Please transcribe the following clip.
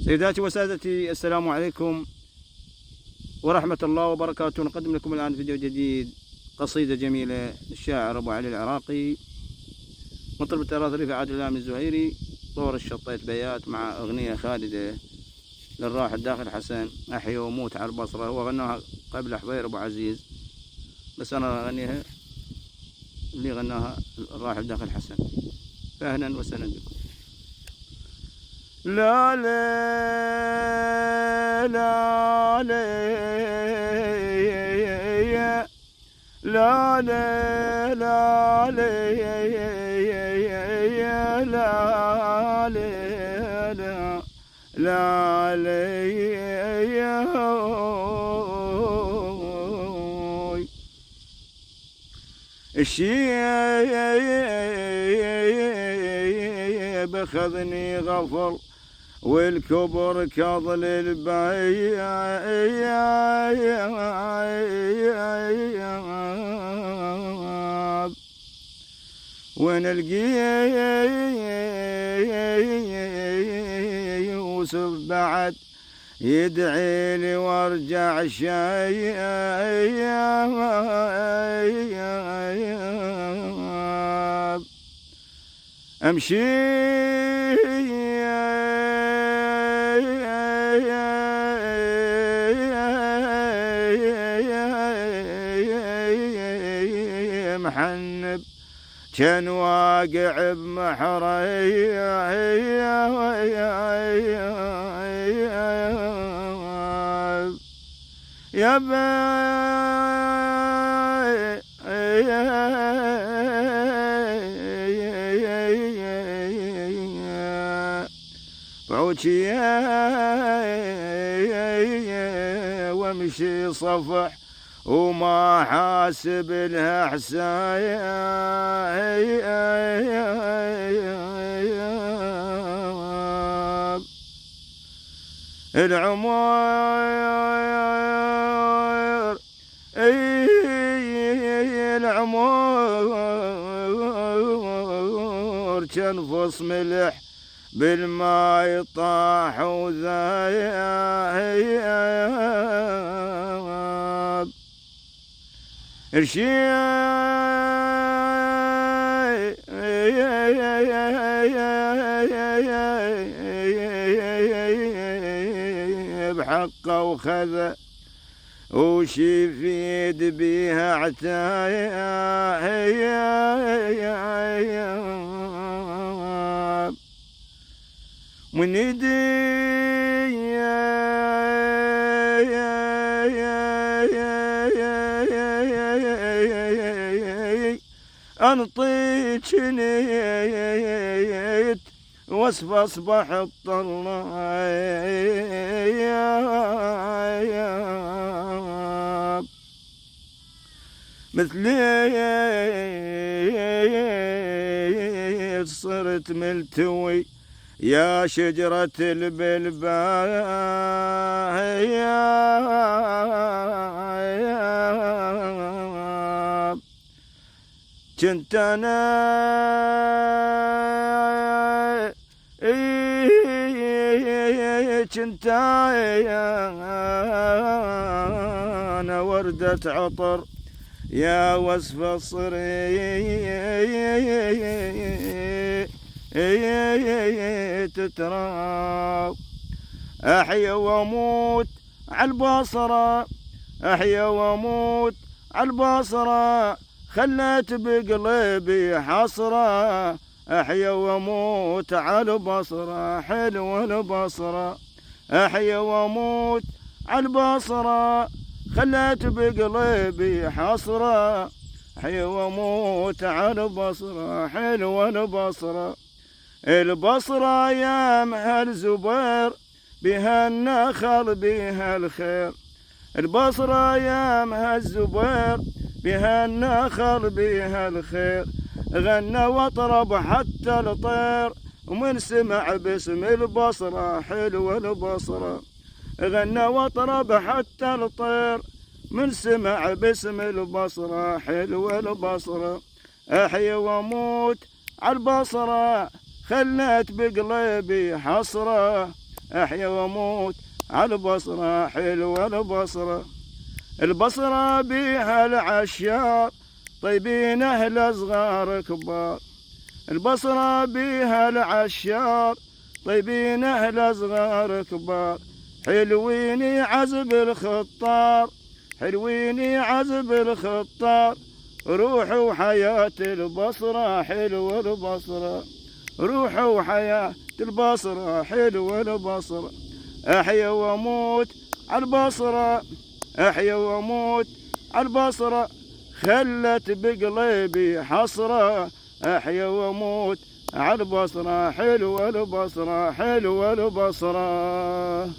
سيداتي وسادتي، السلام عليكم ورحمة الله وبركاته. نقدم لكم الآن فيديو جديد، قصيدة جميلة للشاعر أبو علي العراقي، مطرب التراث رفاعة الإمام الزهيري، طور الشطيت بيات، مع أغنية خالدة للراحل داخل حسن، أحيا وموت على البصرة. هو غناها قبل حضير أبو عزيز، بس أنا أغنيها اللي غناها الراحل داخل حسن. فأهلا وسهلا بكم. لا لا لا لا لا لا لا لا الشيب اخذني غفر والكبر كظل البياب، وين يوسف بعد يدعي لي وارجع شايب، امشي محنب كان واقع بمحري يا بعوشي وامشي صفح وما حاسب لها حساب، العمر العمر كان فص ملح بالماء طاح وذايب، بحقه وخذ وشي في يد بيها عتايب، من يدي انطيك نيت وصف اصبح الطلاب، مثلي صرت ملتوي يا شجرة البلباب، كنت انا كنت انا وردة عطر يا وصف الصري تتراب، احيا واموت عالبصرة، احيا واموت عالبصرة، خلت بقلبي حسرة، احيا واموت عالبصرة، حلوة البصرة، احيا واموت عالبصرة، خلت بقلبي حسرة، احيا واموت عالبصرة، حلوة البصرة، البصرة يا مهل زبير بها النخل بها الخير، البصرة يا مهل زبير بها النخل بها الخير، غنى واطرب حتى الطير ومن سمع باسم البصرة، حلوة البصرة، غنى واطرب حتى الطير من سمع باسم البصرة، حلوة البصرة، احيا واموت عالبصرة، خلت بقلبي حسرة، أحيا وأموت على البصرة، حلوة البصرة. البصرة بيها العشاق طيبين أهل صغار كبار. البصرة بيها العشاق طيبين أهل صغار كبار. حلوين عزب الخطار، حلوين عزب الخطار. روحوا حياة البصرة، حلوة البصرة. روحوا حياة البصرة، حلوة البصرة. أحيا وأموت على البصرة، أحيا وأموت على البصرة. خلت بقلبي حسرة، أحيا وأموت على البصرة، حلوة البصرة، حلوة البصرة.